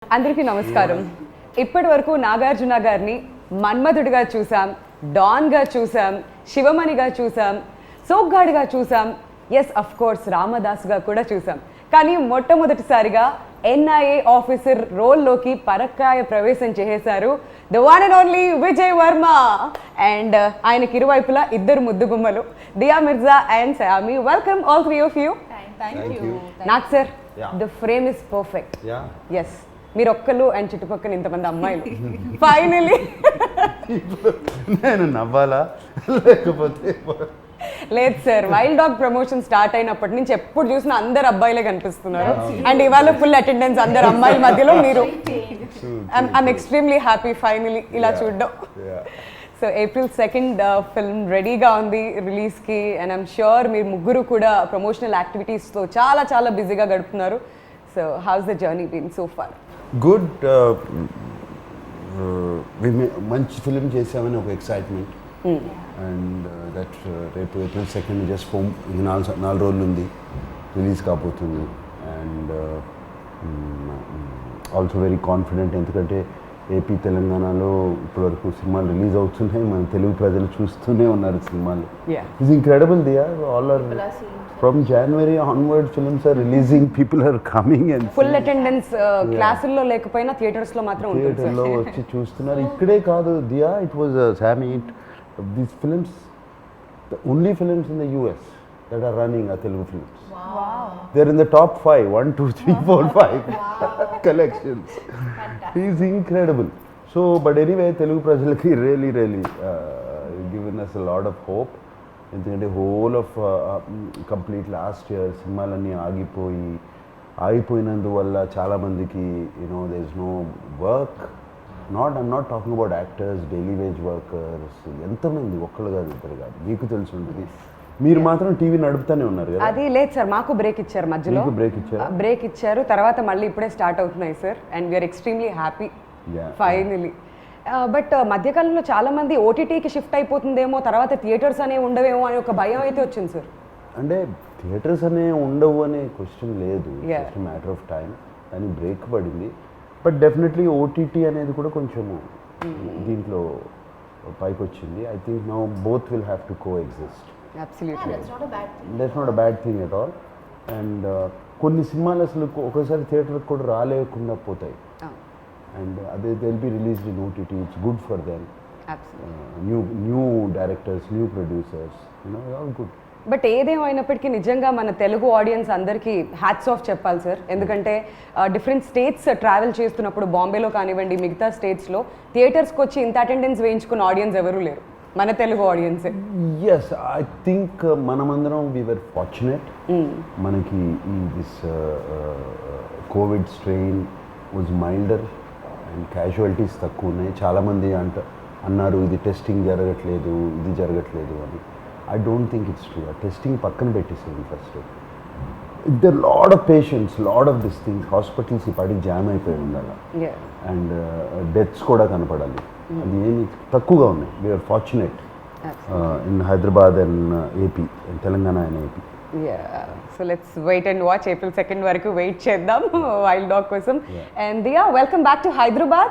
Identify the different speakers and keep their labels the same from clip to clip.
Speaker 1: అందరికీ నమస్కారం. ఇప్పటి వరకు నాగార్జున గారిని మన్మధుడిగా చూసాం, డాన్గా చూసాం, శివమణిగా చూసాం, సోగ్గాడిగా చూసాం, ఎస్ అఫ్ కోర్స్ రామదాస్గా కూడా చూసాం. కానీ మొట్టమొదటిసారిగా ఎన్ఐఏ ఆఫీసర్ రోల్లోకి పరక్కాయ ప్రవేశం చేసేశారు the one and only Vijay Varma. And ఆయనకి ఇరువైపులా ఇద్దరు ముద్దుగుమ్మలు, Dia Mirza and Saiyami. Welcome all three of you. నాకు sir the frame is perfect. Yes, మీరు ఒక్కరు అండ్ చుట్టుపక్కల ఇంతమంది అమ్మాయిలు. ఫైనలీ
Speaker 2: నేను నవ్వాలా లేకపోతే
Speaker 1: లేదు sir, wild dog promotion start అయినప్పటి నుంచి ఎప్పుడు చూసినా అందరు అబ్బాయిలే కనిపిస్తున్నారు. అండ్ ఇవాళ ఫుల్ అటెండెన్స్ అందరు అమ్మాయిల మధ్యలో మీరు. ఐఎమ్ ఎక్స్ట్రీమ్లీ హ్యాపీ ఫైనలీ ఇలా చూడడం. సో April 2nd ఫిల్మ్ రెడీగా ఉంది రిలీజ్కి. అండ్ ఐఎమ్ ష్యూర్ మీరు ముగ్గురు కూడా ప్రమోషనల్ యాక్టివిటీస్తో చాలా చాలా బిజీగా గడుపుతున్నారు. So how's the journey been so far?
Speaker 2: Good. మంచి ఫిలిం చేసామని ఒక ఎక్సైట్మెంట్. అండ్ దట్ రేపు April 2nd జస్ట్ ఫోమ్ ఇది 4 రోజులు ఉంది, రిలీజ్ కాబోతుంది. అండ్ ఆల్సో వెరీ కాన్ఫిడెంట్, ఎందుకంటే ఏపీ తెలంగాణలో ఇప్పటివరకు సినిమాలు రిలీజ్ అవుతున్నాయి, మన తెలుగు ప్రజలు చూస్తూనే ఉన్నారు సినిమాలు. It's incredible. They are all are from January onward films are releasing, people are coming and
Speaker 1: full attendance. క్లాసుల్లో లేకపోయినా థియేటర్స్ లో మాత్రం ఉంటుంది.
Speaker 2: థియేటర్లో వచ్చి చూస్తున్నారు. ఇక్కడే కాదు దియా, ఇట్ వాజ్ సామీ, these films the only films in the US that are running are Telugu films.
Speaker 3: Wow.
Speaker 2: They're in the top 5, 1, 2, 3, 4, 5 collections. He's incredible. So, but anyway, Telugu prajalaki really given us a lot of hope. ఎందుకంటే whole of complete last year సినిమాలన్నీ ఆగిపోయినందువల్ల చాలామందికి you know there is no work. I'm not talking about actors, daily wage workers, ఎంతమంది, ఒక్కళ్ళు కాదు ఇద్దరు కాదు, మీకు తెలిసి ఉంటుంది. మీరు మాత్రం టీవీ నడుపుతానే ఉన్నారు కదా?
Speaker 1: అది లేదు సార్, మాకు బ్రేక్ ఇచ్చారు మధ్యలో. బ్రేక్ ఇచ్చారు, తర్వాత మళ్ళీ ఇప్పుడే స్టార్ట్ అవుతున్నాయి sir. And we are extremely happy finally. But మధ్యకాలంలో చాలా మంది ఓటీటీకి షిఫ్ట్ అయిపోతుందేమో, తర్వాత థియేటర్స్ అనేవి ఉండవేమో అని ఒక భయం అయితే వచ్చింది సార్.
Speaker 2: అంటే థియేటర్స్ అనే ఉండవు అనే క్వశ్చన్ లేదు, జస్ట్ మ్యాటర్ ఆఫ్ టైం. కానీ బ్రేక్ పడింది. బట్ డెఫినెట్లీ ఓటీటీ అనేది కూడా కొంచెము దీంట్లో పైకి వచ్చింది. I think now both will have to co exist.
Speaker 1: Absolutely,
Speaker 2: that's not a bad thing at all. And కొన్ని సినిమాలు అసలు ఒకసారి థియేటర్కి కూడా రాలేకుండా పోతాయి. And they'll be released in OTT. It's good for them.
Speaker 1: Absolutely.
Speaker 2: New directors, new producers, you know, all good.
Speaker 1: But ఏదేమైనప్పటికీ నిజంగా మన తెలుగు ఆడియన్స్ అందరికీ హ్యాట్స్ ఆఫ్ చెప్పాలి సార్. ఎందుకంటే డిఫరెంట్ స్టేట్స్ ట్రావెల్ చేస్తున్నప్పుడు, బాంబేలో కానివ్వండి మిగతా స్టేట్స్లో థియేటర్స్కి వచ్చి ఇంత అటెండెన్స్ వేయించుకున్న ఆడియన్స్ ఎవరూ లేరు, మన తెలుగు ఆడియన్సే.
Speaker 2: ఎస్, ఐ థింక్ మనమందరం వీ వర్ ఫార్చునేట్. మనకి ఈ this Covid strain was milder and casualties తక్కువ ఉన్నాయి. చాలామంది అన్నారు ఇది టెస్టింగ్ జరగట్లేదు, ఇది జరగట్లేదు అని. I don't think it's true. ఆ టెస్టింగ్ పక్కన పెట్టేసేది first. There lot of patients, lot of this things. Hospitals ఈ పాటికి జామ్ అయిపోయి ఉండాలి అండ్ డెత్స్ కూడా కనపడాలి. అది ఏమి తక్కువగా ఉన్నాయి. We are fortunate in Hyderabad and AP, Telangana and AP.
Speaker 1: So let's wait and watch. April 2nd వరకు వెయిట్ చేద్దాం వైల్డ్ డాగ్ కోసం. And Dia, welcome back to Hyderabad.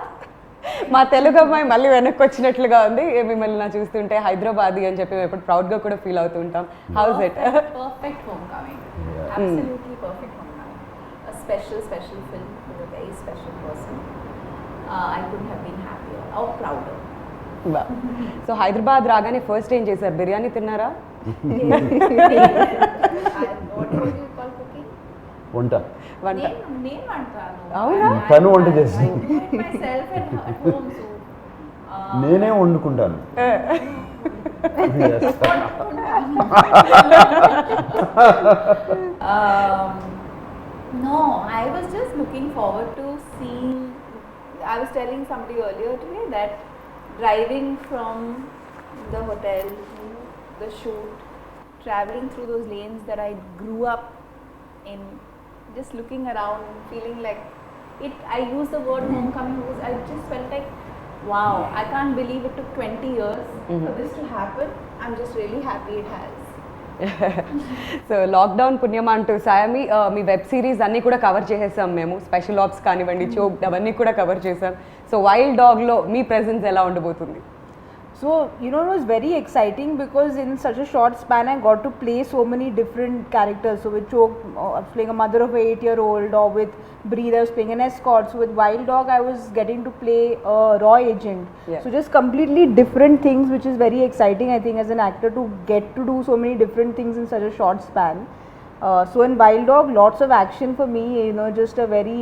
Speaker 1: మా తెలుగు అమ్మాయి మళ్ళీ వెనక్కి వచ్చినట్లుగా ఉంది మిమ్మల్ని నా చూస్తుంటే. హైదరాబాదీ అని చెప్పి మేము ఎప్పుడు ప్రౌడ్గా కూడా ఫీల్ అవుతూ ఉంటాం. House it?
Speaker 3: Perfect homecoming. Absolutely perfect homecoming. A special film with a very special person. I couldn't have been happier or prouder.
Speaker 1: So Hyderabad రాగానే ఫస్ట్ ఏం చేశారు? బిర్యానీ తిన్నారా?
Speaker 2: వంట
Speaker 1: అవునా?
Speaker 2: తను వంట చేస్తాను, నేనే వండుకుంటాను.
Speaker 3: No, I was just looking forward to seeing. I was telling somebody earlier today that driving from the hotel to the shoot, traveling through those lanes that I grew up in, just looking around, feeling like it. I use the word homecoming because I just felt like, wow, I can't believe it took 20 years for this to happen. I'm just really happy it has.
Speaker 1: So lockdown పుణ్యమా అంటూ సాయమి మీ web series అన్నీ కూడా cover చేసేసాం మేము, special apps కానివ్వండి, choke అవన్నీ కూడా cover చేసాం. సో వైల్డ్ డాగ్లో మీ ప్రెజెన్స్ ఎలా ఉండబోతుంది?
Speaker 4: So, you know, it was very exciting because in such a short span I got to play so many different characters. So with Chok, I was playing a mother of an 8-year-old, or with Breathe, I was playing an escort. So with Wild Dog, I was getting to play a raw agent.
Speaker 1: Yeah.
Speaker 4: So just completely different things, which is very exciting, I think, as an actor to get to do so many different things in such a short span. So in Wild Dog, lots of action for me, you know, just a very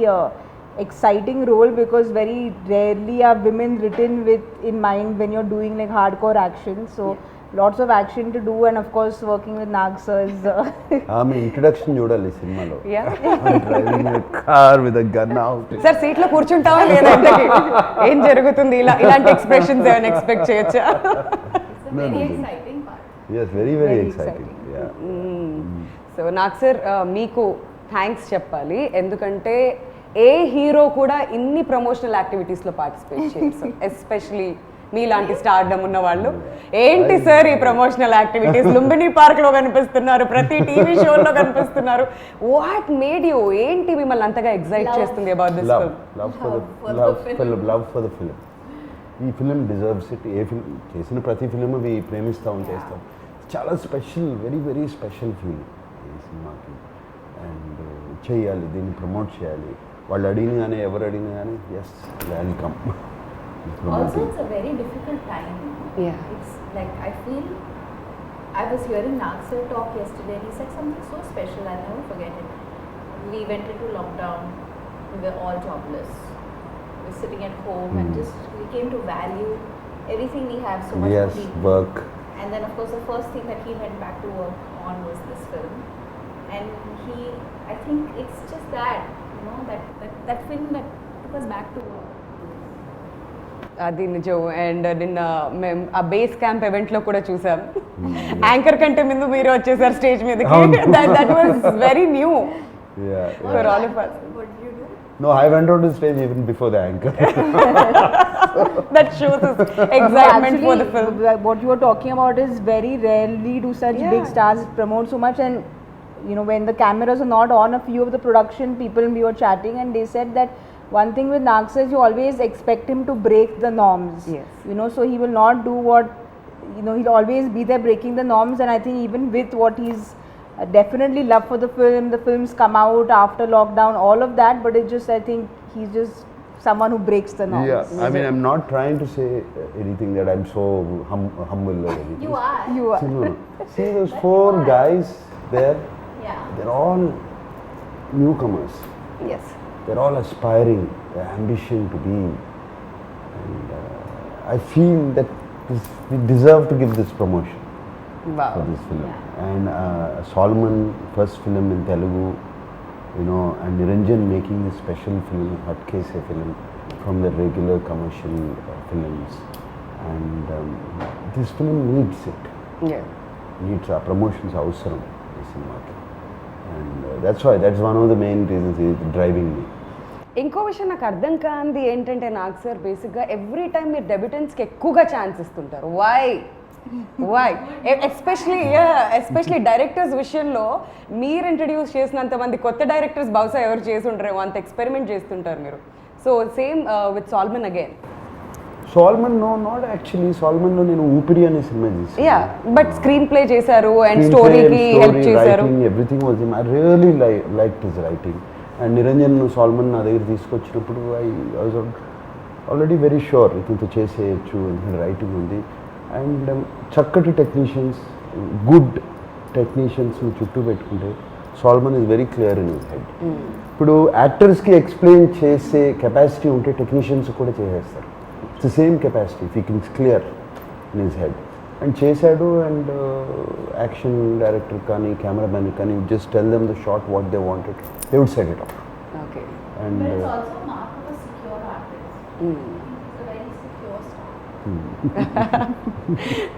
Speaker 4: exciting role, because very rarely are women written with in mind when you're doing like hardcore action. So lots of action to do, and of course working with Nag sir is
Speaker 2: ఆమె introduction చూడాలి సినిమాలో.
Speaker 1: Yeah.
Speaker 2: Driving car with gun out.
Speaker 1: Sir సీట్లో కూర్చుంటావా లేదా? ఇంతకీ ఏం జరుగుతుంది? ఇలాంటి expressions ఏమైనా ఎక్స్పెక్ట్ చేయొచ్చా?
Speaker 3: It's a very exciting part.
Speaker 2: Yes, very very
Speaker 4: Very
Speaker 2: exciting. Yeah.
Speaker 1: So నాకు సార్ మీకు థ్యాంక్స్ చెప్పాలి, ఎందుకంటే ఏ హీరో కూడా ఇన్ని ప్రమోషనల్ యాక్టివిటీస్లో పార్టిసిపేట్ చేయరు సార్, ఎస్పెషలీ మీలాంటి స్టార్డమ్ ఉన్న వాళ్ళు. ఏంటి సార్ ఈ ప్రమోషనల్ యాక్టివిటీస్? లుంబిని పార్క్లో కనిపిస్తున్నారు, ప్రతి టీవీ షోలో కనిపిస్తున్నారు. What made you? ఏంటి మిమ్మల్ని అంతగా ఎగ్జైట్ చేస్తుంది about this
Speaker 2: Love,
Speaker 1: film?
Speaker 2: love for the love for the film. ఈ film deserves it. A film చేసిన ప్రతి ఫిలిం అవి ప్రేమిస్తాం, చేస్తాం. చాలా special, very very special feel ఈ సినిమాకి. అండ్ చేయాలి, దీన్ని ప్రమోట్ చేయాలి. వాళ్ళు అడిగిన కానీ ఎవరు అడిగిన కానీ yes welcome.
Speaker 3: Also, it's a very difficult time.
Speaker 1: Yeah.
Speaker 3: It's like, I feel, I was hearing Nag sir talk yesterday. He said something so special. I'll never forget it. We went into lockdown. We were all jobless. We were sitting at home and just we came to value everything we have so much.
Speaker 2: Yes,
Speaker 3: more deeply.
Speaker 2: work.
Speaker 3: And then of course the first thing that he went back to work on was this film. And I think it's just that, you know, that film that took us back to work.
Speaker 1: అది నిజం. And నిన్న మేము ఆ base camp ఈవెంట్లో కూడా చూసాం, anchor కంటే ముందు మీరు వచ్చేసారు స్టేజ్ మీదకి. That was very new
Speaker 2: Yeah.
Speaker 1: for all of us.
Speaker 3: What did you do?
Speaker 2: No, I went on to stage even before the anchor.
Speaker 1: That shows us excitement for the film.
Speaker 4: What you were talking about is very rarely do such
Speaker 1: Yeah.
Speaker 4: big stars promote so much. And you know, when the cameras are not on, a few of the production people, we were chatting and they said that one thing with Nag sir is you always expect him to break the norms.
Speaker 1: Yes.
Speaker 4: You know, so he will not do what, you know, he'll always be there breaking the norms. And I think even with what he's definitely love for the films come out after lockdown, all of that, but it's just, I think he's just someone who breaks the norms.
Speaker 2: Yeah, I mean, I'm not trying to say anything that I'm so humble or anything.
Speaker 3: You are.
Speaker 4: You are.
Speaker 2: See, no. See those four guys there?
Speaker 3: Yeah.
Speaker 2: They're all newcomers.
Speaker 1: Yes.
Speaker 2: They're all aspiring, their ambition to be. And I feel that we deserve to give this promotion
Speaker 1: Wow.
Speaker 2: for this film. And Solomon, first film in Telugu, you know, and Niranjan making this special film, Hot Case film, from the regular commercial films. And this film needs it.
Speaker 1: Yeah.
Speaker 2: Needs our promotions అవసరం ఈ సినిమాకి. And that's one of the main reasons is driving me.
Speaker 1: ఇంకో విషయం నాకు అర్థం కానిది ఏంటంటే Nag sir బేసిక్గా ఎవ్రీ టైం మీరు డెబ్యూటెంట్స్కి ఎక్కువగా ఛాన్స్ ఇస్తుంటారు. వై ఎస్పెషలీ డైరెక్టర్స్ విషయంలో మీరు ఇంట్రడ్యూస్ చేసినంత మంది కొత్త డైరెక్టర్స్ బహుశా ఎవరు చేసి ఉంటారేమో, అంత ఎక్స్పెరిమెంట్ చేస్తుంటారు మీరు. So same with Solomon again.
Speaker 2: Solomon not actually. సాల్మన్లో నేను ఊపిరి అనే సినిమా చేశాను.
Speaker 1: యా, బట్ స్క్రీన్ ప్లే చేశారు అండ్ స్టోరీకి హెల్ప్ చేశారు.
Speaker 2: Everything was him. I really like his writing. And Niranjan Solomon నా దగ్గర తీసుకొచ్చినప్పుడు I was already very sure ఇతనితో చేసేయచ్చు, ఎందుకంటే రైటింగ్ ఉంది. అండ్ చక్కటి టెక్నీషియన్స్, గుడ్ టెక్నీషియన్స్ని చుట్టూ పెట్టుకుంటే Solomon is very clear in his head. ఇప్పుడు యాక్టర్స్కి ఎక్స్ప్లెయిన్ చేసే కెపాసిటీ ఉంటే టెక్నీషియన్స్ కూడా చేసేస్తారు. It's the same capacity if he cans clear in his head. And చేశాడు. అండ్ యాక్షన్ డైరెక్టర్ కానీ కెమెరామెన్ కానీ just tell them the shot what they wanted, they would set it off.
Speaker 1: Okay.
Speaker 2: And
Speaker 3: But it's also a mark of a secure artist. He's a very secure star.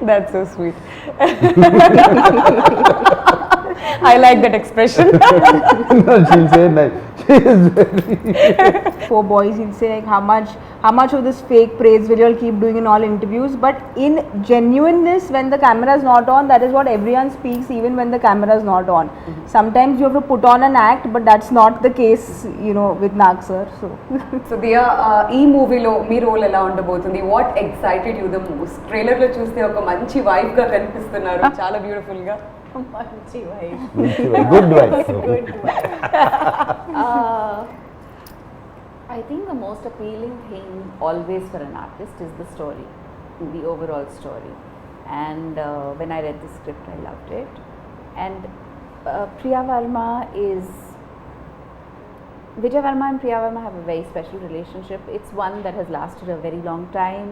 Speaker 1: That's so sweet. I like that expression.
Speaker 2: she'll say like, she is very
Speaker 4: Four boys, he'll say like how much how much of this fake praise will you all keep doing in all interviews? But in genuineness, when the camera is not on, that is what everyone speaks, even when the camera is not on. Sometimes you have to put on an act, but that's not the case, you know, with Nag sir. So.
Speaker 1: So Dia ఈ మూవీలో మీ role ఎలా ఉండబోతుంది? What excited you the most? Trailer లో చూస్తే ఒక మంచి wife గా కనిపిస్తున్నారు, చాలా బ్యూటిఫుల్ గా.
Speaker 3: Manchi wife.
Speaker 2: Good wife.
Speaker 3: Good wife. I think the most appealing thing always for an artist is the story, the overall story. And when I read the script, I loved it. And Priya Verma is Vijay Verma and Priya Verma have a very special relationship. It's one that has lasted a very long time.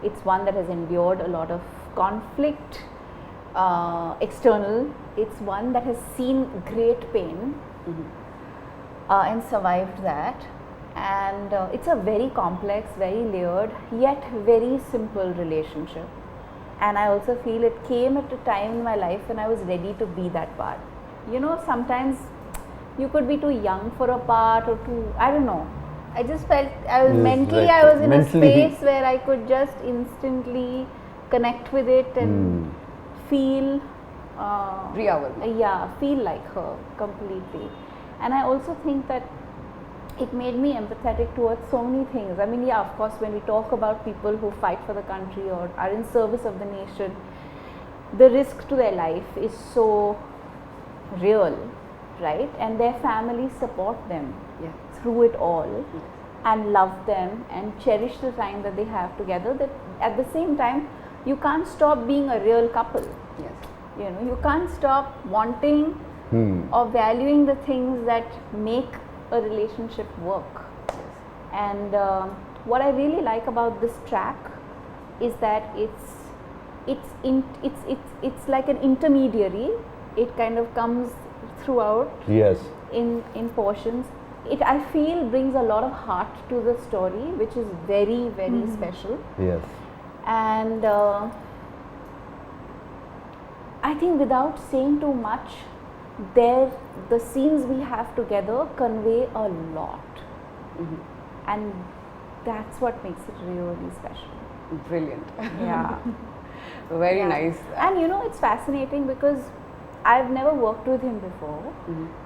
Speaker 3: It's one that has endured a lot of conflict, external. It's one that has seen great pain and survived that. And it's a very complex, very layered, yet very simple relationship. And I also feel it came at a time in my life when I was ready to be that part. You know, sometimes you could be too young for a part or too, I don't know. I just felt I was
Speaker 2: Yes,
Speaker 3: mentally,
Speaker 2: right.
Speaker 3: I was in
Speaker 2: Mentally.
Speaker 3: a space where I could just instantly connect with it and feel,
Speaker 1: Priya Varma.
Speaker 3: yeah, feel like her completely. And I also think that it made me empathetic towards so many things. I mean, yeah, of course, when we talk about people who fight for the country or are in service of the nation, the risk to their life is so real, right? And their families support them
Speaker 1: Yeah.
Speaker 3: through it all and love them and cherish the time that they have together. That at the same time, you can't stop being a real couple.
Speaker 1: Yes.
Speaker 3: You know, you can't stop wanting or valuing the things that make a relationship work. And what I really like about this track is that it's like an intermediary. It kind of comes throughout
Speaker 2: Yes.
Speaker 3: in portions. It, I feel, brings a lot of heart to the story, which is very, very special.
Speaker 2: Yes.
Speaker 3: And I think without saying too much, the scenes we have together convey a lot. And that's what makes it really special.
Speaker 1: Brilliant.
Speaker 3: Yeah.
Speaker 1: Very
Speaker 3: Yeah.
Speaker 1: nice.
Speaker 3: And you know, it's fascinating because I've never worked with him before.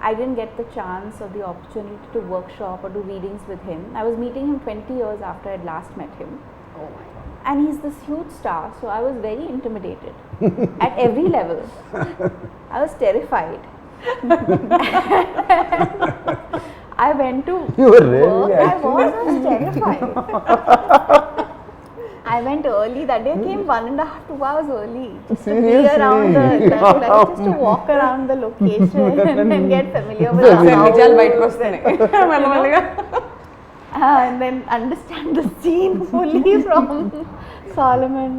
Speaker 3: I didn't get the chance or the opportunity to workshop or do readings with him. I was meeting him 20 years after I'd last met him.
Speaker 1: Oh my god.
Speaker 3: And he's this huge star, so I was very intimidated at every level. I was terrified. I went to
Speaker 2: You were really
Speaker 3: work. I
Speaker 2: actually?
Speaker 3: was terrified. I went early that day. I came 1.5 to 2 hours early just to be around the like, just to walk around the location and get familiar with the house.
Speaker 1: నిజాలు బయటకు వస్తున్నాయి మెల్లమెల్లగా.
Speaker 3: And then understand the scene fully from Solomon.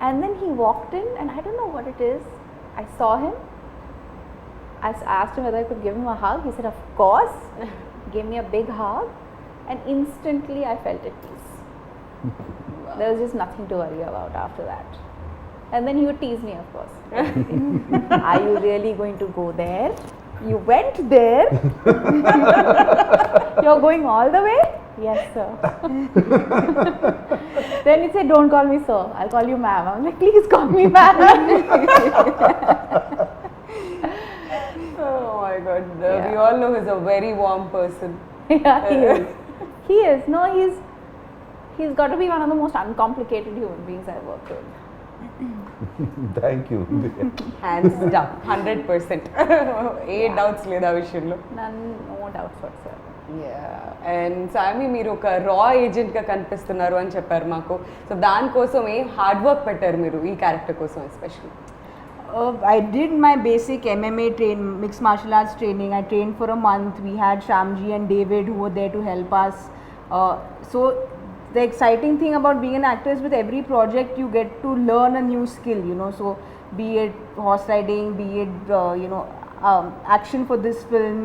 Speaker 3: And then he walked in, and I don't know what it is. I saw him. I asked him whether I could give him a hug. He said, "Of course." Gave me a big hug, and instantly I felt at peace. There was just nothing to worry about after that. And then he would tease me, of course. Are you really going to go there? You went there? You're going all the way? Yes, sir. Then he said, don't call me sir, I'll call you ma'am. I'm like, please call me ma'am.
Speaker 1: Oh my god. We
Speaker 3: Yeah.
Speaker 1: all know he's a very warm person.
Speaker 3: Yeah, he is. He is. No, he's got to be one of the most uncomplicated human beings I've worked with.
Speaker 2: Thank you.
Speaker 1: Hands down 100%. A doubts లేదు ఆ విషయంలో.
Speaker 3: None, no doubts whatsoever.
Speaker 1: And సామి మీరు ఒక రా ఏజెంట్గా కనిపిస్తున్నారు అని చెప్పారు మాకు. సో దానికోసం ఏ హార్డ్ వర్క్ పెట్టారు మీరు ఈ క్యారెక్టర్ కోసం especially?
Speaker 4: I did my basic MMA mixed martial arts training. I trained for a month. We had Shamji and David who were there to help us. So the exciting thing about being an actor is with every project you get to learn a new skill, you know. So be it horse riding, be it action for this film,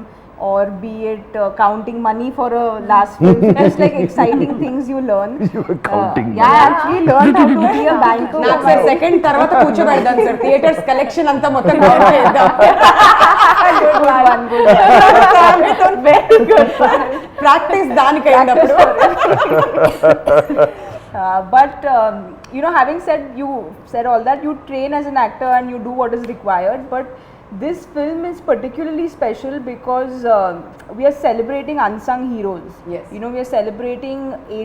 Speaker 4: or be it counting money for a last film. So just like exciting things you learn.
Speaker 2: You were counting
Speaker 4: Yeah, I actually learned how to be a banker.
Speaker 1: నాకు sir second తర్వాత కూర్చోబెడదాం sir, theatres collection అంతా మొత్తం cover చేద్దాం.
Speaker 4: Good one, good one.
Speaker 3: Very good one.
Speaker 1: Practice దానికి అయినప్పుడు.
Speaker 4: But you know, having said all that, you train as an actor and you do what is required. But this film is particularly special because we are celebrating unsung heroes.
Speaker 1: Yes.
Speaker 4: You know, we are celebrating a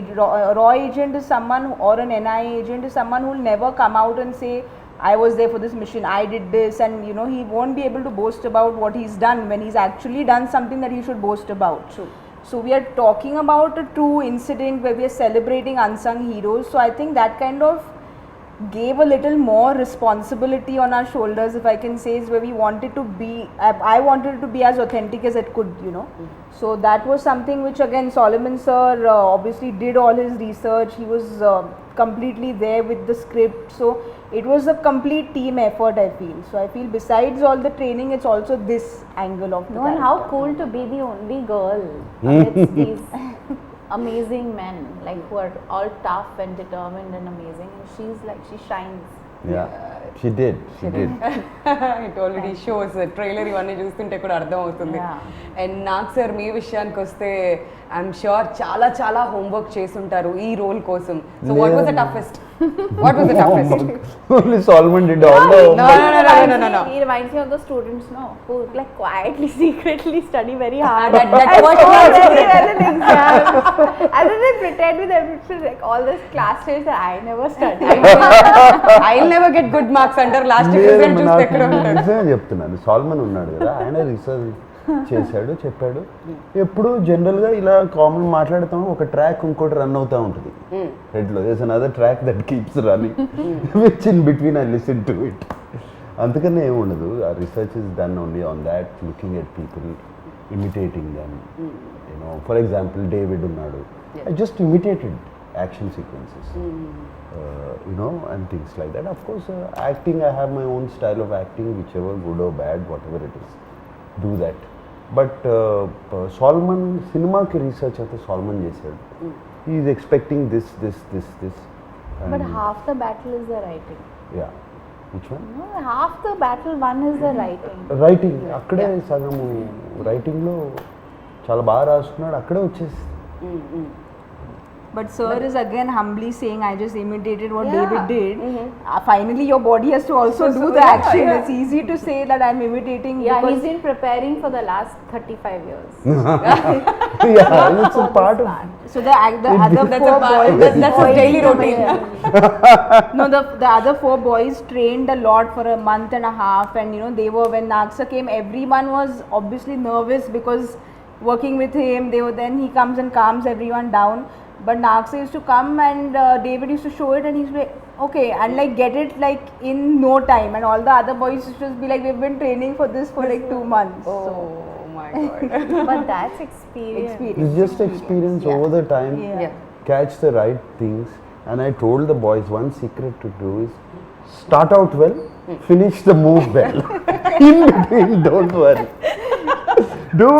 Speaker 4: raw agent is someone, or an NI agent is someone who will never come out and say, I was there for this mission, I did this, and you know, he won't be able to boast about what he's done when he's actually done something that he should boast about.
Speaker 1: True.
Speaker 4: So we are talking about a true incident where we are celebrating unsung heroes. So I think that kind of gave a little more responsibility on our shoulders, if I can say, is where we wanted to be. I wanted it to be as authentic as it could, you know. So that was something which again Solomon sir obviously did all his research. He was completely there with the script. So it was a complete team effort, I feel. So I feel besides all the training, it's also this angle of the
Speaker 3: No, and how
Speaker 4: character.
Speaker 3: cool to be the only girl amidst these amazing men, like who are all tough and determined and amazing, and she's like, she shines.
Speaker 2: Yeah, she did.
Speaker 1: It already shows trailer ఇవన్నీ చూస్తుంటే కూడా అర్థం అవుతుంది.
Speaker 3: Yeah.
Speaker 1: And నాకు sir మీ విషయానికి వస్తే I'm sure చాలా చాలా హోంవర్క్ చేసుంటారు ఈ రోల్ కోసం. So what was the toughest? What was the toughest?
Speaker 2: Only Solomon did all the
Speaker 1: No, no.
Speaker 3: He reminds me of the students, no, who like quietly, secretly study very hard.
Speaker 1: That
Speaker 3: and
Speaker 1: first
Speaker 3: score
Speaker 1: class
Speaker 3: very
Speaker 1: student.
Speaker 3: well in exams. And then they pretend with everything, like all this class tests that I never studied.
Speaker 1: I'll never get good marks అంటారు. Last
Speaker 2: లేదు,
Speaker 1: result చూస్తే
Speaker 2: నాకు
Speaker 1: ఎక్కడ ఉంటారు?
Speaker 2: నిజమే చెప్తున్నాను. Salmon ఉన్నాడు కదా, ఆయన రీసెర్చ్ చేశాడు, చెప్పాడు. ఎప్పుడు జనరల్గా ఇలా కామన్ మాట్లాడుతాము, ఒక ట్రాక్ ఇంకోటి రన్ అవుతూ ఉంటుంది హెడ్లో. There's another track that keeps running which in between I listen to it. అందుకనే ఏముండదు. ఆ research is done only on that, looking at people, imitating them. You know, for example David ఉన్నాడు, I just imitated action sequences. You know, and things like that. Of course, acting, I have my own style of acting, whichever good or bad, whatever it is, do that. But Solomon, cinema ki research ante Solomon chesaadu. He is expecting this.
Speaker 3: But
Speaker 2: and-
Speaker 3: half the battle is the writing.
Speaker 2: Yeah. Which one?
Speaker 3: No, half the battle one is the writing.
Speaker 2: Writing అక్కడే సగము రైటింగ్లో చాలా బాగా రాసుకున్నాడు, అక్కడే వచ్చేసి.
Speaker 4: But sir is again humbly saying, I just imitated what
Speaker 1: Yeah.
Speaker 4: David did. Finally, your body has to also do the
Speaker 1: yeah,
Speaker 4: action.
Speaker 1: yeah.
Speaker 4: It's easy to say that I'm imitating.
Speaker 3: Yeah,
Speaker 4: because
Speaker 3: he's been preparing for the last 35 years.
Speaker 2: Yeah, it's a part of.
Speaker 4: so the other
Speaker 1: That's
Speaker 4: four
Speaker 1: a part,
Speaker 4: boys.
Speaker 1: that's his daily routine.
Speaker 4: No, the other four boys trained a lot for a month and a half, and you know, they were, when Naksa came, everyone was obviously nervous because working with him, then he comes and calms everyone down. But Naksa used to come and David used to show it, and he's like, okay, and like get it like in no time, and all the other boys used to just be like, we've been training for this for like 2 months.
Speaker 1: Oh my god.
Speaker 3: But that's experience.
Speaker 2: It's just experience over the time.
Speaker 4: Yeah.
Speaker 2: Catch the right things. And I told the boys, one secret to do is start out well, finish the move well. In between, don't worry. Do.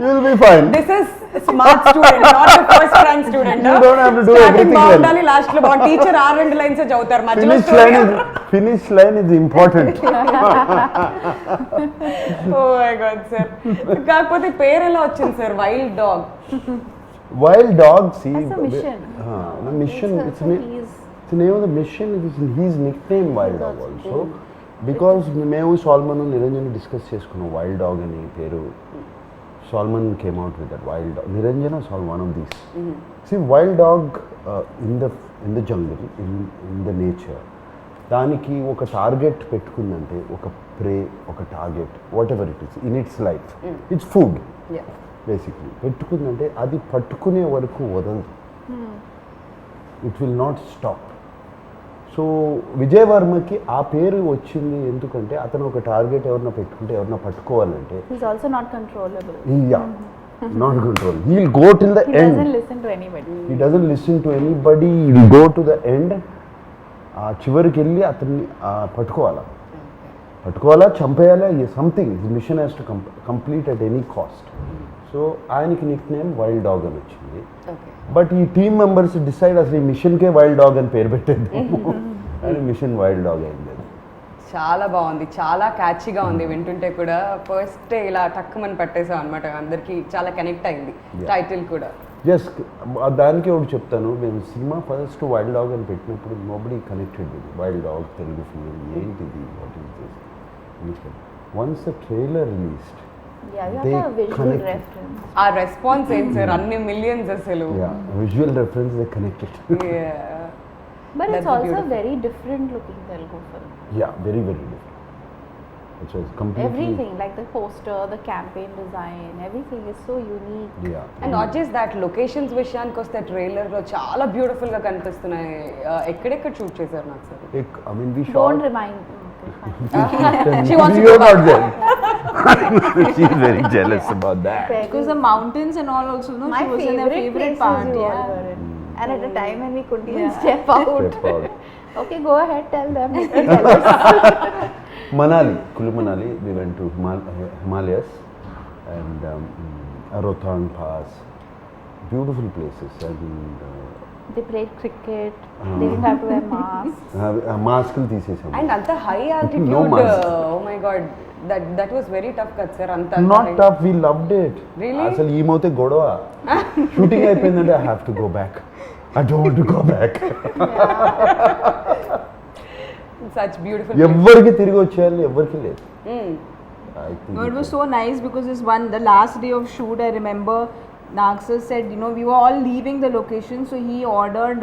Speaker 2: You'll be fine.
Speaker 1: This is smart student, not the first rank student.
Speaker 2: You don't have to do
Speaker 1: Starting
Speaker 2: everything well.
Speaker 1: బాగుండాలి, last లో బాగుంది. Teacher 6 lines చదువుతారు, మధ్యలో
Speaker 2: Finish line is important.
Speaker 1: Oh my god sir. కాకపోతే పేరు ఎలా వచ్చింది sir, wild dog?
Speaker 2: Wild dog, see.
Speaker 3: That's a mission.
Speaker 2: The mission. It's
Speaker 3: So
Speaker 2: the name of the mission. His nickname Wild Dog also. Because మేము salmon Niranjan discuss చేసుకున్నాం wild dog అని పేరు. Solomon came out with that wild dog. Niranjana saw one of these. See, wild dog in the jungle, in the nature. దానికి ఒక target పెట్టుకుందంటే, ఒక prey, ఒక target, whatever it is in its life, it's food basically పెట్టుకుందంటే అది పట్టుకునే వరకు వదలదు. It will not stop. So Vijay వర్మకి ఆ పేరు వచ్చింది ఎందుకంటే అతను ఒక టార్గెట్ ఎవరన్నా పెట్టుకుంటే, ఎవరన్నా పట్టుకోవాలంటే,
Speaker 3: he's also not controllable.
Speaker 2: Not control, he will go till the
Speaker 3: He
Speaker 2: end.
Speaker 3: doesn't listen to anybody.
Speaker 2: He doesn't listen to anybody. He will go to the end. ఆ చివరికి వెళ్ళి అతన్ని పట్టుకోవాలా, చంపేయాలా, something. His mission has to complete at any cost. So ఆయనకి nickname wild dog అని వచ్చింది. But ఈ టీమ్ మెంబర్స్ డిసైడ్ అసలు ఈ మిషన్కే వైల్డ్ డాగ్ అని పేరు పెట్టేది, అని మిషన్ వైల్డ్ డాగ్ అయింది.
Speaker 1: చాలా బాగుంది, చాలా క్యాచీగా ఉంది, వింటుంటే కూడా ఫస్ట్ ఇలా టక్కుమని పట్టేసాం అనమాట, అందరికి చాలా కనెక్ట్ అయింది టైటిల్ కూడా.
Speaker 2: జస్ట్ దానికి ఒకటి చెప్తాను, మేము సినిమా ఫస్ట్ వైల్డ్ డాగ్ అని పెట్టినప్పుడు nobody connected with wild dog Telugu film, ఏంటిది, what is this. Once the trailer released
Speaker 3: Yeah, you
Speaker 2: they
Speaker 3: have a visual
Speaker 2: connected.
Speaker 3: reference.
Speaker 1: ఆ రెస్పాన్స్ ఏంటి సార్, అన్ని మిలియన్స్ అసలు.
Speaker 2: Visual reference they connected.
Speaker 3: But
Speaker 1: That's
Speaker 3: it's also
Speaker 1: beautiful.
Speaker 3: a very different looking Telugu film.
Speaker 2: Very very different. It was completely
Speaker 3: Everything, like the poster, the campaign design, everything is so unique.
Speaker 1: And not just that, locations విషయానికి వస్తే trailer లో చాలా beautiful గా కనిపిస్తున్నాయి. ఎక్కడెక్కడ shoot చేశారు నాకు sir?
Speaker 2: I mean we
Speaker 3: Don't
Speaker 2: shot.
Speaker 3: remind me. Okay, fine.
Speaker 1: She wants to
Speaker 2: You're
Speaker 1: go
Speaker 2: not there. She's very jealous about that.
Speaker 4: Because the mountains and all also, no,
Speaker 3: My
Speaker 4: she was in her favorite
Speaker 3: places
Speaker 4: part.
Speaker 3: you all
Speaker 4: Yeah.
Speaker 3: were in. And at a time when we couldn't even step out.
Speaker 2: Step out.
Speaker 3: Okay, go ahead, tell them. They're jealous.
Speaker 2: Manali, Kulu Manali, we went to Himalayas and Rohtang Pass, beautiful places, and
Speaker 3: They played cricket. They didn't have to wear masks.
Speaker 2: మాస్కులు తీసేసాము.
Speaker 1: And అంత high altitude,
Speaker 2: No mask.
Speaker 1: Oh my god, that was very tough కదా sir. అంత
Speaker 2: not tough, we loved it.
Speaker 1: Really?
Speaker 2: అసలు ఈమవుతే గొడవ, shooting అయిపోయిందంటే I have to go back, I don't want to go back.
Speaker 1: Such beautiful.
Speaker 2: ఎవరికి తిరిగి వచ్చేయాలి, ఎవరికి లేదు. I think
Speaker 4: No, it was so nice because this one, the last day of shoot, I remember Nagsar said, you know, we were all leaving the location, so he ordered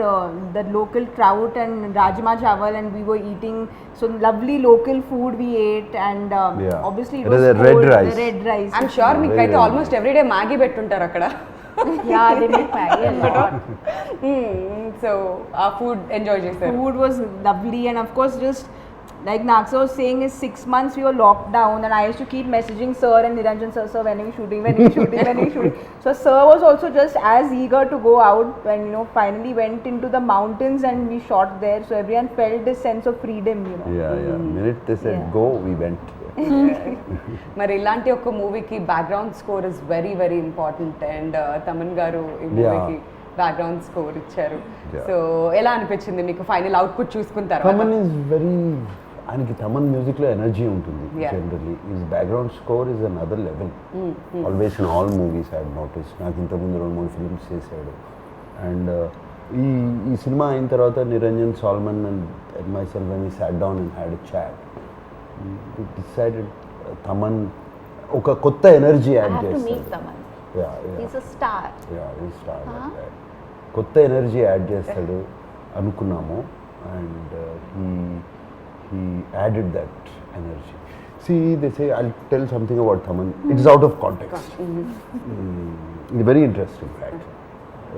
Speaker 4: the local trout and rajma chawal, and we were eating some lovely local food we ate, and
Speaker 2: Yeah.
Speaker 4: obviously it
Speaker 2: It
Speaker 4: was
Speaker 2: was a red
Speaker 4: cold,
Speaker 2: rice.
Speaker 4: the red rice.
Speaker 1: I'm sure మీకు అయితే
Speaker 2: Very
Speaker 1: almost everyday Maggi పెట్టుంటారు అక్కడ.
Speaker 3: Yeah, they make Maggie a lot.
Speaker 1: So ఆ food enjoy చేశారు.
Speaker 4: Food was lovely, and of course just like Nagsar was saying, is 6 months we were locked down, and I used to keep messaging sir and Niranjan sir, when are you shooting, when are you shooting, when are you shooting. So sir was also just as eager to go out, and you know finally went into the mountains and we shot there, so everyone felt this sense of freedom, you know.
Speaker 2: yeah. Minute they said
Speaker 4: Yeah.
Speaker 2: go, we went.
Speaker 1: మరి ఇలాంటి ఒక మూవీకి background score is very very important, and Thaman గారు ఈ మూవీకి background score ఇచ్చారు.
Speaker 2: Yeah.
Speaker 1: So ఎలా అనిపించింది మీకు ఫైనల్ అవుట్పుట్ చూసుకున్న తర్వాత?
Speaker 2: తమన్ ఈజ్ వెరీ, ఆయనకి తమన్ మ్యూజిక్లో ఎనర్జీ ఉంటుంది
Speaker 1: Yeah.
Speaker 2: Generally. Is background score is another level, always in all movies I notice. నాకు ఇంతకుముందు 2-3 ఫిల్మ్స్ చేశాడు. అండ్ ఈ సినిమా అయిన తర్వాత Niranjan, Solomon and myself when we sat down and had a chat, decided Thaman ఒక కొత్త energy
Speaker 3: I
Speaker 2: had
Speaker 3: have to meet
Speaker 2: చేస్తాడు.
Speaker 3: Taman.
Speaker 2: Yeah.
Speaker 3: He's a star.
Speaker 2: కొత్త ఎనర్జీ యాడ్ చేస్తాడు అనుకున్నాము, and he added that energy. See, they say, I'll tell something about Taman. It's out of context. It's very interesting fact.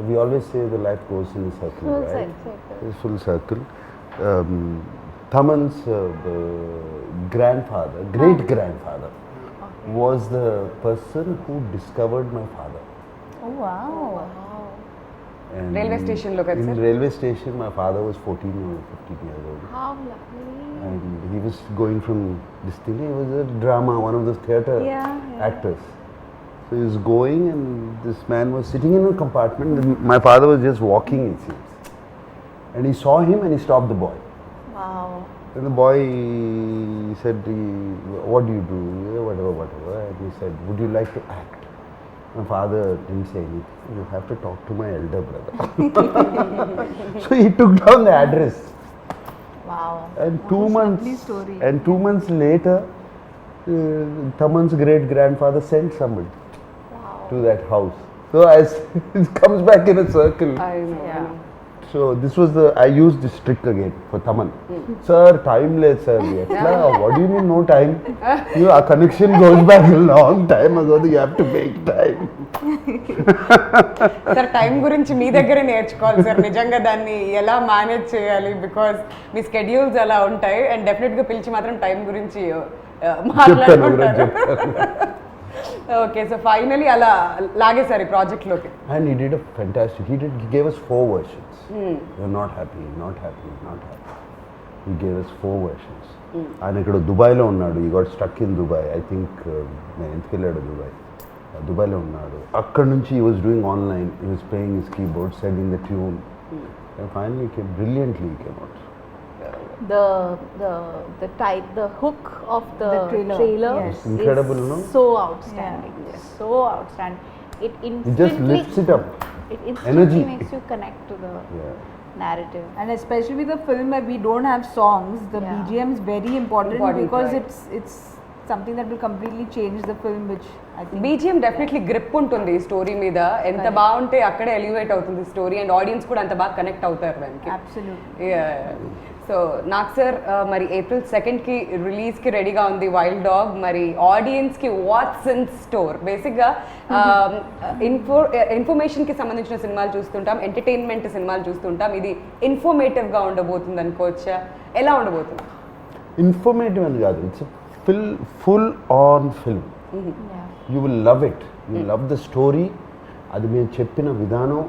Speaker 2: We always say the life goes in a circle,
Speaker 3: Full
Speaker 2: right?
Speaker 3: circle.
Speaker 2: It's full circle. Taman's grandfather, great grandfather, was the person who discovered my father.
Speaker 3: Oh wow.
Speaker 2: And
Speaker 1: Railway station lo kada
Speaker 2: in
Speaker 1: sir?
Speaker 2: railway station, my father was 14 or 15 years old.
Speaker 3: How lovely.
Speaker 2: And he was going from this thing, he was a drama, one of those theatre
Speaker 3: Yeah.
Speaker 2: actors. So he was going, and this man was sitting in a compartment, and my father was just walking, it seems. And he saw him and he stopped the boy.
Speaker 3: Wow.
Speaker 2: And the boy said, what do you do? Yeah, whatever. And he said, would you like to act? My father didn't say anything. You have to talk to my elder brother. So he took down the address.
Speaker 3: Wow.
Speaker 2: And 2 months.
Speaker 4: lovely story.
Speaker 2: And 2 months later, Taman's great grandfather sent somebody
Speaker 3: Wow.
Speaker 2: to that house. So as it comes back in a circle.
Speaker 1: I know, I
Speaker 3: Yeah.
Speaker 1: know.
Speaker 2: So this was I used this trick again for Taman. Sir, time late, sir. Etla, what do you mean no time? Our connection goes back a long time ago. You have to make time.
Speaker 1: Sir time గురించి మీ దగ్గరే నేర్చుకోవాలి sir, నిజంగా దాన్ని ఎలా manage చేయాలి, because me schedules అలా ఉంటాయి, and డెఫినెట్గా పిలిచి మాత్రం టైం గురించి మాట్లాడుకుంటారు. ఓకే, సో ఫైనలీ అలా లాగేసారు ఈ ప్రాజెక్ట్లోకి.
Speaker 2: And he did a fantastic. He gave us 4 versions. You're not happy, not happy, not happy. He gave us 4 versions. ఆయన ఇక్కడ దుబాయ్లో ఉన్నాడు. ఈ got stuck in Dubai. I think నేను ఎందుకు వెళ్ళాడు దుబాయ్లో ఉన్నాడు. అక్కడ నుంచి he was doing online. He was playing his keyboard, setting the tune. And finally he came brilliantly. He came out.
Speaker 3: the type, the hook of the
Speaker 4: The trailer, yes.
Speaker 2: It's incredible,
Speaker 3: is
Speaker 2: no?
Speaker 3: so outstanding.
Speaker 4: Yes.
Speaker 3: So outstanding. It
Speaker 2: It just
Speaker 3: instantly
Speaker 2: lifts it up.
Speaker 3: It instantly
Speaker 2: Energy.
Speaker 3: makes you connect to the
Speaker 2: Yeah.
Speaker 3: narrative.
Speaker 4: And especially with the film where we don't have songs, the
Speaker 3: Yeah.
Speaker 4: BGM is very important,
Speaker 1: Important,
Speaker 4: because
Speaker 1: right.
Speaker 4: it's something that will completely change the film, which I think
Speaker 1: BGM definitely grip ఉంటుంది ఈ story మీద, ఎంత
Speaker 4: Correct.
Speaker 1: బాగుంటే అక్కడే elevate అవుతుంది story, and audience కూడా అంత బాగా కనెక్ట్ అవుతారు దానికి.
Speaker 4: absolutely.
Speaker 1: సో నాకు సార్ మరి April 2కి రిలీజ్కి రెడీగా ఉంది వైల్డ్ డాగ్. మరి ఆడియన్స్కి వాట్స్ ఇన్ స్టోర్? బేసిక్గా ఇన్ఫర్మేషన్కి సంబంధించిన సినిమాలు చూస్తుంటాం, ఎంటర్టైన్మెంట్ సినిమాలు చూస్తుంటాం. ఇది ఇన్ఫర్మేటివ్గా ఉండబోతుంది అనుకోవచ్చా? ఎలా ఉండబోతుంది?
Speaker 2: ఇన్ఫర్మేటివ్ అని కాదు, it's full on film.
Speaker 3: Yeah.
Speaker 2: You will love it, you love the story. అది మేము చెప్పిన విధానం,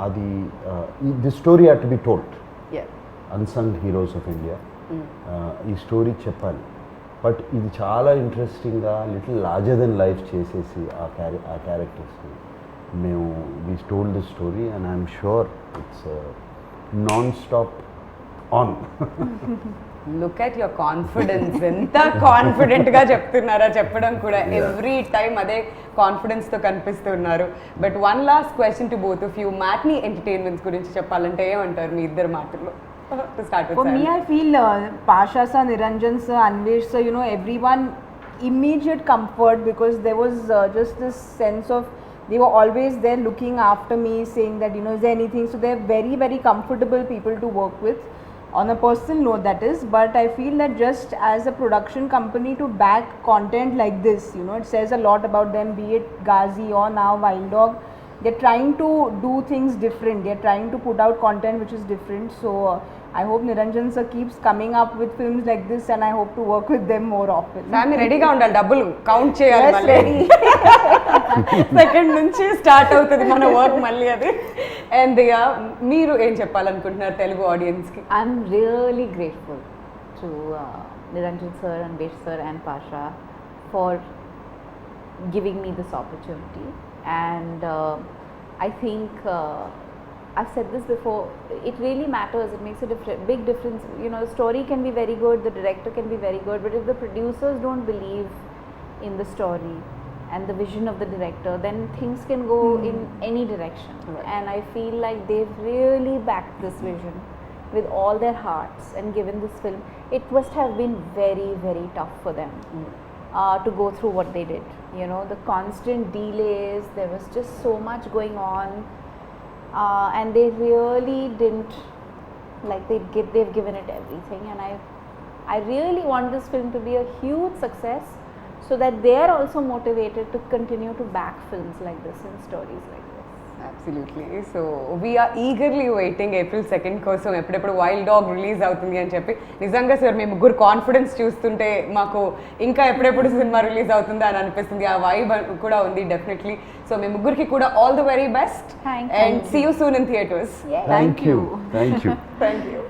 Speaker 2: అది the story had to be told. Unsung heroes of India ఈ స్టోరీ చెప్పాలి. బట్ ఇది చాలా ఇంట్రెస్టింగ్గా లిటిల్ లార్జర్ దెన్ లైఫ్ చేసేసి ఆ క్యారెక్టర్స్ని మేము we told the story, and I'm sure it's non stop on.
Speaker 1: Look at your confidence, ఎంత కాన్ఫిడెంట్గా చెప్తున్నారా చెప్పడం కూడా. ఎవ్రీ టైమ్ అదే కాన్ఫిడెన్స్తో కనిపిస్తున్నారు. But one last question to both of you, matinee entertainments గురించి చెప్పాలంటే ఏమంటారు మీ ఇద్దరు మాటల్లో? To start with
Speaker 4: For me,
Speaker 1: Sam.
Speaker 4: I feel Pasha sir, Niranjan sir, Anvesh sir, everyone immediate comfort, because there was just this sense of they were always there looking after me, saying that is there anything. So they're very, very comfortable people to work with on a personal note, that is. But I feel that just as a production company to back content like this, it says a lot about them, be it Ghazi or now Wild Dog. They're trying to do things different. They're trying to put out content which is different. So I hope Niranjan sir keeps coming up with films like this, and I hope to work with them more often.
Speaker 1: Family రెడీగా ఉండాలి, డబ్బులు count చేయాలి
Speaker 4: Yes,
Speaker 1: మళ్ళీ.
Speaker 4: ready.
Speaker 1: Second నుంచి start అవుతుంది మన work మళ్ళీ అది. అండ్ మీరు ఏం చెప్పాలనుకుంటున్నారు తెలుగు ఆడియన్స్కి?
Speaker 3: I'm really grateful to Niranjan sir, Anvesh sir and Pasha for giving me this opportunity. And I think I've said this before, it really matters, it makes a big difference. The story can be very good, the director can be very good, but if the producers don't believe in the story and the vision of the director, then things can go in any direction.
Speaker 1: Right.
Speaker 3: And I feel like they've really backed this vision with all their hearts and given this film. It must have been very, very tough for them to go through what they did. The constant delays, there was just so much going on, and they really didn't, like they've given it everything. And I really want this film to be a huge success, so that they are also motivated to continue to back films like this and stories like this.
Speaker 1: Absolutely. So we are eagerly waiting April 2 కోసం, ఎప్పుడెప్పుడు wild dog release అవుతుంది అని చెప్పి. నిజంగా sir మీ ముగ్గురు confidence చూస్తుంటే మాకు ఇంకా ఎప్పుడెప్పుడు సినిమా రిలీజ్ అవుతుందా అని అనిపిస్తుంది. ఆ వైబ్ కూడా ఉంది డెఫినెట్లీ. సో మీ ముగ్గురికి కూడా all the very best,
Speaker 3: Thank
Speaker 1: and
Speaker 3: you.
Speaker 1: See you soon in theatres.
Speaker 3: Yes.
Speaker 2: Thank you.
Speaker 1: Thank you.